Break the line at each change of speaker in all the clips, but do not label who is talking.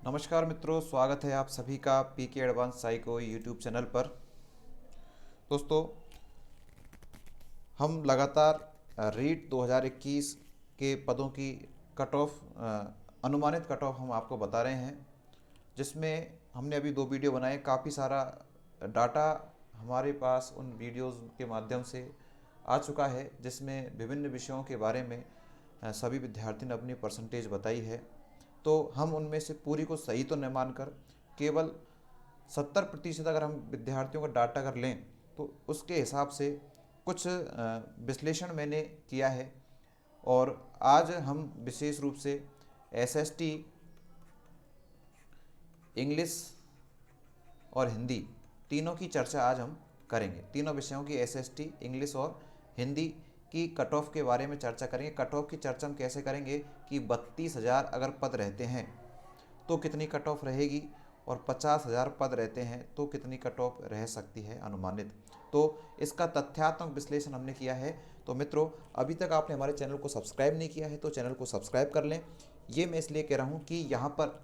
नमस्कार मित्रों, स्वागत है आप सभी का पीके एडवांस साइको यूट्यूब चैनल पर। दोस्तों, हम लगातार रीट 2021 के पदों की कट ऑफ अनुमानित कट ऑफ हम आपको बता रहे हैं, जिसमें हमने अभी 2 वीडियो बनाए। काफ़ी सारा डाटा हमारे पास उन वीडियोस के माध्यम से आ चुका है, जिसमें विभिन्न विषयों के बारे में सभी विद्यार्थी ने अपनी परसेंटेज बताई है। तो हम उनमें से पूरी को सही तो न मानकर केवल 70% अगर हम विद्यार्थियों का डाटा अगर लें तो उसके हिसाब से कुछ विश्लेषण मैंने किया है। और आज हम विशेष रूप से एसएसटी, इंग्लिश और हिंदी तीनों की चर्चा आज हम करेंगे। तीनों विषयों की एसएसटी, इंग्लिश और हिंदी की कट ऑफ के बारे में चर्चा करेंगे। कट ऑफ की चर्चा हम कैसे करेंगे कि 32,000 अगर पद रहते हैं तो कितनी कट ऑफ रहेगी, और 50,000 पद रहते हैं तो कितनी कट ऑफ रह सकती है अनुमानित। तो इसका तथ्यात्मक विश्लेषण हमने किया है। तो मित्रों, अभी तक आपने हमारे चैनल को सब्सक्राइब नहीं किया है तो चैनल को सब्सक्राइब कर लें। ये मैं इसलिए कह रहा हूँ कि यहाँ पर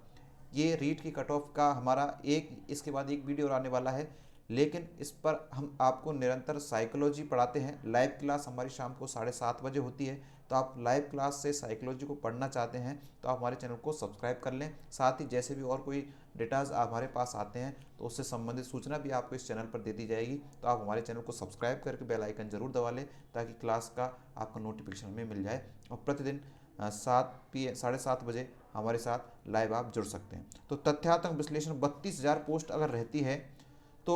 ये रीट की कट ऑफ का हमारा इसके बाद एक वीडियो आने वाला है, लेकिन इस पर हम आपको निरंतर साइकोलॉजी पढ़ाते हैं। लाइव क्लास हमारी शाम को 7:30 बजे होती है। तो आप लाइव क्लास से साइकोलॉजी को पढ़ना चाहते हैं तो आप हमारे चैनल को सब्सक्राइब कर लें। साथ ही जैसे भी और कोई डेटाज हमारे पास आते हैं तो उससे संबंधित सूचना भी आपको इस चैनल पर दे दी जाएगी। तो आप हमारे चैनल को सब्सक्राइब करके बेल आइकन जरूर दबा लें, ताकि क्लास का आपको नोटिफिकेशन में मिल जाए और प्रतिदिन 7:30 बजे हमारे साथ लाइव आप जुड़ सकते हैं। तो तथ्यात्मक विश्लेषण, 32,000 पोस्ट अगर रहती है तो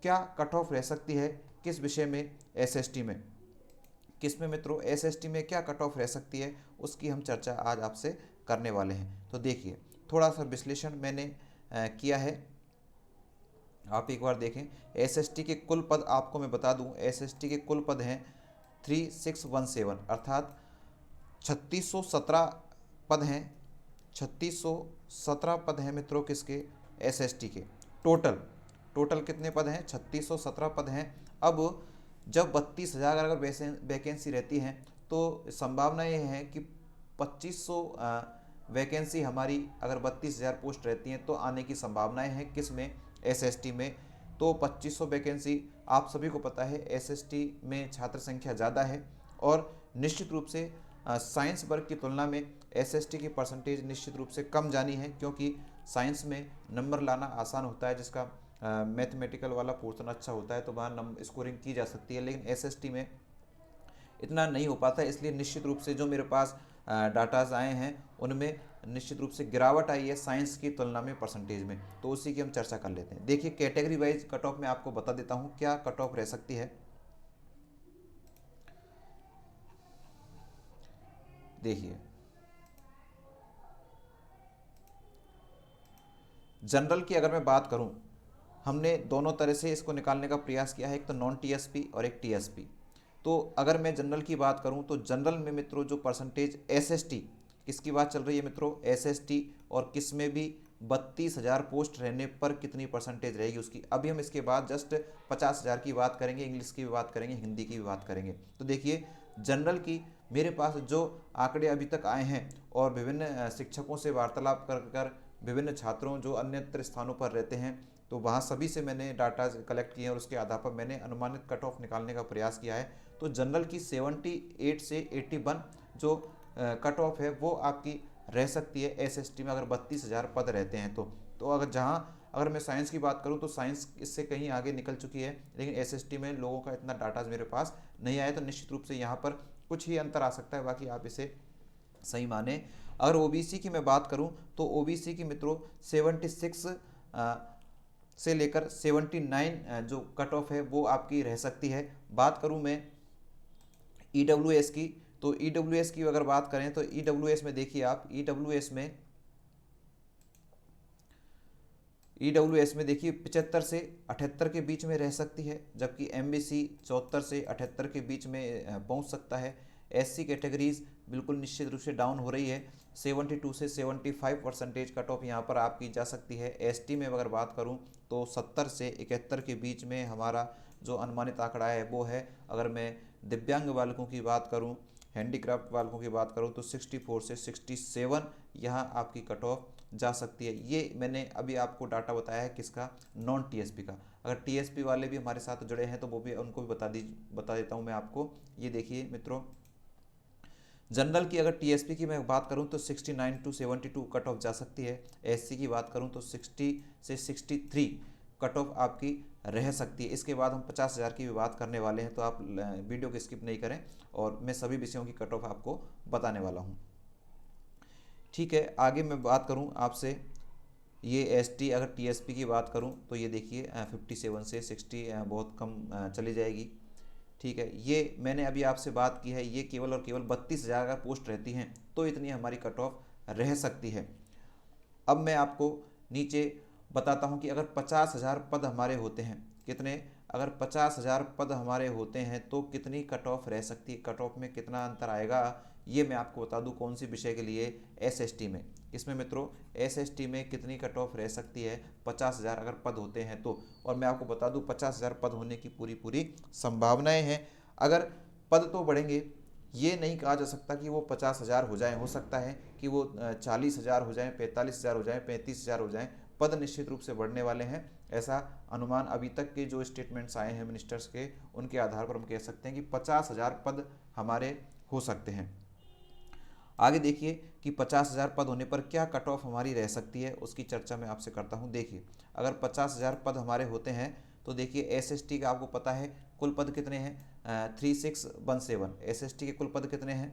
क्या कट ऑफ रह सकती है, किस विषय में, एसएसटी में, किस में मित्रों, एसएसटी में क्या कट ऑफ रह सकती है, उसकी हम चर्चा आज आपसे करने वाले हैं। तो देखिए, थोड़ा सा विश्लेषण मैंने किया है, आप एक बार देखें। एसएसटी के कुल पद आपको मैं बता दूं, एसएसटी के कुल पद हैं 3617, अर्थात 3617 पद हैं। 3617 पद हैं मित्रों किसके, एसएसटी के। टोटल टोटल कितने पद हैं, 3617 पद हैं। अब जब 32,000 अगर वैकेंसी रहती हैं तो संभावना ये है कि 2500 वैकेंसी हमारी, अगर 32,000 पोस्ट रहती हैं तो आने की संभावनाएं हैं किस में, एसएसटी में। तो 2500 वैकेंसी, आप सभी को पता है एसएसटी में छात्र संख्या ज़्यादा है और निश्चित रूप से साइंस वर्ग की तुलना में एसएसटी की परसेंटेज निश्चित रूप से कम जानी है, क्योंकि साइंस में नंबर लाना आसान होता है, जिसका मैथमेटिकल वाला पोर्शन अच्छा होता है तो वहाँ नंबर स्कोरिंग की जा सकती है। लेकिन एसएसटी में इतना नहीं हो पाता, इसलिए निश्चित रूप से जो मेरे पास डाटाज आए हैं उनमें निश्चित रूप से गिरावट आई है साइंस की तुलना में परसेंटेज में। तो उसी की हम चर्चा कर लेते हैं। देखिए, कैटेगरी वाइज कट ऑफ में आपको बता देता हूँ क्या कट ऑफ रह सकती है। देखिए, जनरल की अगर मैं बात करूं, हमने दोनों तरह से इसको निकालने का प्रयास किया है, एक तो नॉन टीएसपी और एक टीएसपी। तो अगर मैं जनरल की बात करूं तो जनरल में मित्रों जो परसेंटेज एसएसटी, किसकी बात चल रही है मित्रों, एसएसटी, और किस में भी 32,000 पोस्ट रहने पर कितनी परसेंटेज रहेगी उसकी। अभी हम इसके बाद जस्ट 50,000 की बात करेंगे, इंग्लिश की भी बात करेंगे, हिंदी की भी बात करेंगे। तो देखिए, जनरल की मेरे पास जो आंकड़े अभी तक आए हैं और विभिन्न शिक्षकों से वार्तालाप कर कर विभिन्न छात्रों जो अन्यत्र स्थानों पर रहते हैं, तो वहाँ सभी से मैंने डाटा कलेक्ट किए और उसके आधार पर मैंने अनुमानित कट ऑफ निकालने का प्रयास किया है। तो जनरल की 78 से 81 जो कट ऑफ है वो आपकी रह सकती है एसएसटी में, अगर 32,000 पद रहते हैं तो अगर मैं साइंस की बात करूं तो साइंस इससे कहीं आगे निकल चुकी है, लेकिन एसएसटी में लोगों का इतना डाटा मेरे पास नहीं आया। तो निश्चित रूप से यहाँ पर कुछ ही अंतर आ सकता है, बाकी आप इसे सही माने। अगर ओबीसी की मैं बात करूं तो ओबीसी की मित्रों 76 से लेकर 79 जो कट ऑफ है वो आपकी रह सकती है। बात करूं मैं ईडब्ल्यूएस की, तो ईडब्ल्यूएस की अगर बात करें तो ईडब्ल्यूएस में देखिए आप, ईडब्ल्यूएस में देखिए 75 से 78 के बीच में रह सकती है, जबकि एमबीसी 74 से 78 के बीच में पहुंच सकता है। एससी कैटेगरीज बिल्कुल निश्चित रूप से डाउन हो रही है, 72 से 75 परसेंटेज कट ऑफ यहाँ पर आपकी जा सकती है। एसटी में अगर बात करूँ तो 70 से 71 के बीच में हमारा जो अनुमानित आंकड़ा है वो है। अगर मैं दिव्यांग बालकों की बात करूँ, हैंडीक्राफ्ट बालकों की बात करूँ तो 64 से 67 यहाँ आपकी कट ऑफ जा सकती है। ये मैंने अभी आपको डाटा बताया है किसका, नॉन टीएसपी का। अगर टीएसपी वाले भी हमारे साथ जुड़े हैं तो वो भी, उनको भी बता देता हूँ मैं आपको। ये देखिए मित्रों, जनरल की अगर टीएसपी की मैं बात करूं तो 69 टू 72 कट ऑफ जा सकती है। एससी की बात करूं तो 60 से 63 कट ऑफ आपकी रह सकती है। इसके बाद हम 50,000 की भी बात करने वाले हैं, तो आप वीडियो को स्किप नहीं करें और मैं सभी विषयों की कट ऑफ आपको बताने वाला हूं। ठीक है, आगे मैं बात करूं आपसे, ये एसटी अगर टीएसपी की बात करूं तो ये देखिए 57 से 60 बहुत कम चली जाएगी। ठीक है, ये मैंने अभी आपसे बात की है, ये केवल और केवल 32,000 अगर पोस्ट रहती हैं तो इतनी हमारी कट ऑफ रह सकती है। अब मैं आपको नीचे बताता हूं कि अगर 50,000 पद हमारे होते हैं, कितने, अगर 50,000 पद हमारे होते हैं तो कितनी कट ऑफ रह सकती है, कट ऑफ में कितना अंतर आएगा, ये मैं आपको बता दूं। कौन सी विषय के लिए, एसएसटी में। किसमें मित्रों, एसएसटी में कितनी कट ऑफ रह सकती है 50,000 अगर पद होते हैं तो। और मैं आपको बता दूं 50,000 पद होने की पूरी पूरी संभावनाएं हैं। अगर पद तो बढ़ेंगे, ये नहीं कहा जा सकता कि वो 50,000 हो जाए, हो सकता है कि वो 40,000 हो जाए, 45,000 हो जाए, 35,000 हो जाए। पद निश्चित रूप से बढ़ने वाले हैं, ऐसा अनुमान अभी तक के जो स्टेटमेंट्स आए हैं मिनिस्टर्स के, उनके आधार पर हम कह सकते हैं कि 50,000 पद हमारे हो सकते हैं। आगे देखिए कि 50,000 पद होने पर क्या कट ऑफ हमारी रह सकती है, उसकी चर्चा मैं आपसे करता हूं। देखिए, अगर 50,000 पद हमारे होते हैं तो देखिए एसएसटी का आपको पता है कुल पद कितने हैं, 3617। एसएसटी के कुल पद कितने हैं,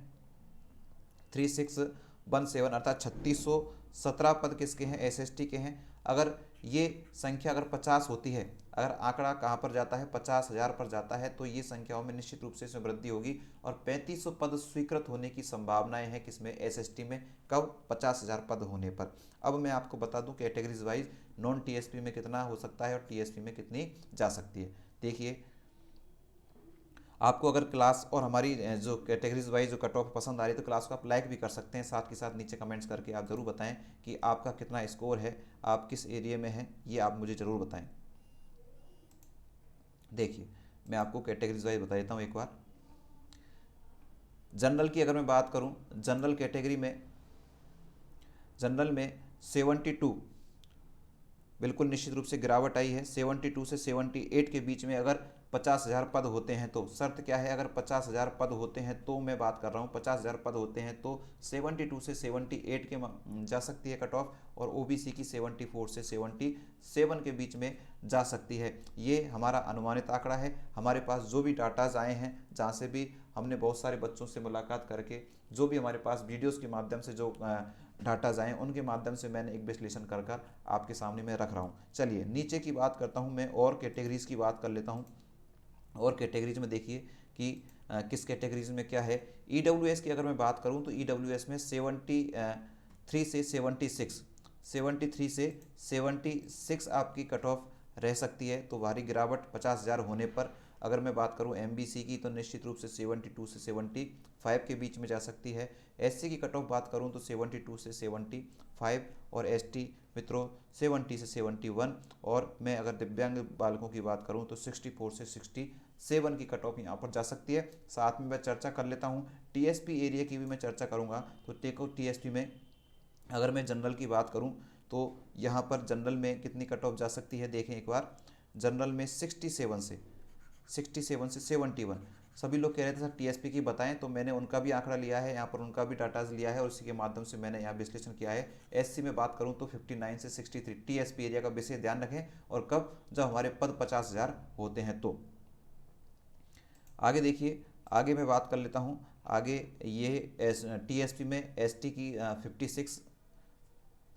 3617, अर्थात 3617 पद किसके हैं, एसएसटी के हैं। अगर ये संख्या अगर 50 होती है, अगर आंकड़ा कहाँ पर जाता है, 50,000 पर जाता है, तो ये संख्याओं में निश्चित रूप से इसमें वृद्धि होगी और 3500 पद स्वीकृत होने की संभावनाएं हैं किसमें, एसएसटी में। कब, 50,000 पद होने पर। अब मैं आपको बता दूं कैटेगरीज वाइज नॉन टीएसपी में कितना हो सकता है और टीएसपी में कितनी जा सकती है। देखिए, आपको अगर क्लास और हमारी जो कैटेगरीज वाइज जो कट ऑफ पसंद आ रही है तो क्लास को आप लाइक भी कर सकते हैं, साथ के साथ नीचे कमेंट्स करके आप ज़रूर बताएं कि आपका कितना स्कोर है, आप किस एरिया में हैं, ये आप मुझे ज़रूर बताएं। देखिए, मैं आपको कैटेगरीज वाइज बता देता हूँ एक बार। जनरल की अगर मैं बात करूँ, जनरल कैटेगरी में, जनरल में 72 बिल्कुल निश्चित रूप से गिरावट आई है। 72 से 78 के बीच में अगर 50,000 पद होते हैं तो, शर्त क्या है, अगर 50,000 पद होते हैं तो मैं बात कर रहा हूँ, 50,000 पद होते हैं तो 72 से 78 के जा सकती है कट ऑफ, और ओबीसी की 74 से 77 के बीच में जा सकती है। ये हमारा अनुमानित आंकड़ा है। हमारे पास जो भी डाटाज आए हैं, जहाँ से भी हमने बहुत सारे बच्चों से मुलाकात करके, जो भी हमारे पास वीडियोज़ के माध्यम से जो डाटाज आए, उनके माध्यम से मैंने एक विश्लेषण कर कर आपके सामने मैं रख रहा हूँ। चलिए नीचे की बात करता हूँ मैं, और कैटेगरीज की बात कर लेता हूँ। और कैटेगरीज में देखिए कि किस कैटेगरीज में क्या है। ईडब्ल्यूएस की अगर मैं बात करूँ तो ईडब्ल्यूएस में 73 से 76, 73 से 76 आपकी कट ऑफ रह सकती है, तो भारी गिरावट 50,000 होने पर। अगर मैं बात करूं एमबीसी की तो निश्चित रूप से 72 से 75 के बीच में जा सकती है। एससी की कट ऑफ बात करूं तो 72 से 75, और एसटी मित्रों 70 से 71, और मैं अगर दिव्यांग बालकों की बात करूं तो 64 से 67 की कट ऑफ यहाँ पर जा सकती है। साथ में मैं चर्चा कर लेता हूँ टीएसपी एरिया की भी मैं चर्चा करूँगा। तो टेको टीएसपी में अगर मैं जनरल की बात करूं तो यहाँ पर जनरल में कितनी कट ऑफ जा सकती है, देखें एक बार। जनरल में 67 से 71। सभी लोग कह रहे थे सर टीएसपी की बताएं, तो मैंने उनका भी आंकड़ा लिया है, यहाँ पर उनका भी डाटाज लिया है और उसी के माध्यम से मैंने यहाँ विश्लेषण किया है। एससी में बात करूँ तो 59 से 63 टीएसपी एरिया का विशेष ध्यान रखें, और कब, जब हमारे पद 50,000 होते हैं तो। आगे देखिए, आगे मैं बात कर लेता हूँ। आगे ये टीएसपी में एसटी की 56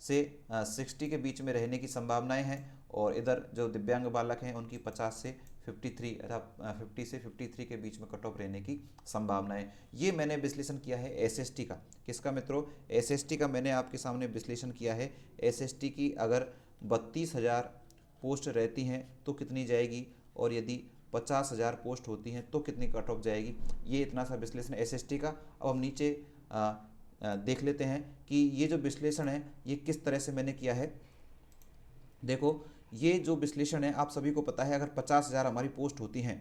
से 60 के बीच में रहने की संभावनाएं हैं, और इधर जो दिव्यांग बालक हैं उनकी 50 से 53 अर्थात 50 से 53 के बीच में कट ऑफ रहने की संभावनाएं। ये मैंने विश्लेषण किया है एसएसटी का। किसका मित्रों, एसएसटी का मैंने आपके सामने विश्लेषण किया है। एसएसटी की अगर 32,000 पोस्ट रहती हैं तो कितनी जाएगी, और यदि 50,000 पोस्ट होती हैं तो कितनी कट ऑफ जाएगी। ये इतना सा विश्लेषण एसएसटी का। अब हम नीचे देख लेते हैं कि ये जो विश्लेषण है ये किस तरह से मैंने किया है। देखो, ये जो विश्लेषण है आप सभी को पता है, अगर 50,000 हमारी पोस्ट होती हैं,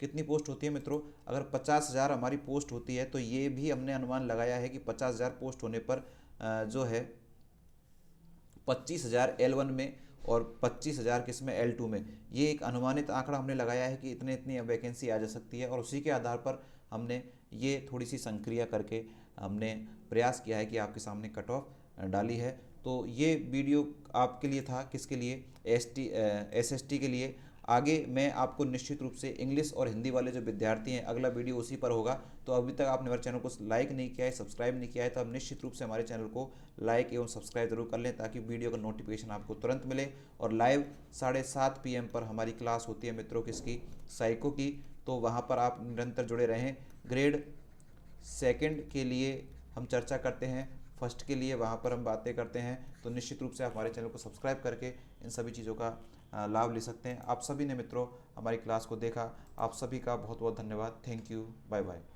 कितनी पोस्ट होती है मित्रों, अगर 50,000 हमारी पोस्ट होती है तो ये भी हमने अनुमान लगाया है कि 50,000 पोस्ट होने पर जो है 25,000 L1 में और 25,000 किस में, L2 में। ये एक अनुमानित आंकड़ा हमने लगाया है कि इतने इतनी वैकेंसी आ जा सकती है, और उसी के आधार पर हमने ये थोड़ी सी संक्रिया करके हमने प्रयास किया है कि आपके सामने कट ऑफ डाली है। तो ये वीडियो आपके लिए था, किसके लिए, SST के लिए। आगे मैं आपको निश्चित रूप से इंग्लिश और हिंदी वाले जो विद्यार्थी हैं, अगला वीडियो उसी पर होगा। तो अभी तक आपने हमारे चैनल को लाइक नहीं किया है, सब्सक्राइब नहीं किया है, तो आप निश्चित रूप से हमारे चैनल को लाइक एवं सब्सक्राइब जरूर कर लें, ताकि वीडियो का नोटिफिकेशन आपको तुरंत मिले। और लाइव 7:30 PM पर हमारी क्लास होती है मित्रों, किसकी, साइको की। तो वहाँ पर आप निरंतर जुड़े रहें। ग्रेड सेकंड के लिए हम चर्चा करते हैं, फर्स्ट के लिए वहाँ पर हम बातें करते हैं। तो निश्चित रूप से आप हमारे चैनल को सब्सक्राइब करके इन सभी चीज़ों का लाभ ले सकते हैं। आप सभी ने मित्रों हमारी क्लास को देखा, आप सभी का बहुत बहुत धन्यवाद। Thank you, bye bye.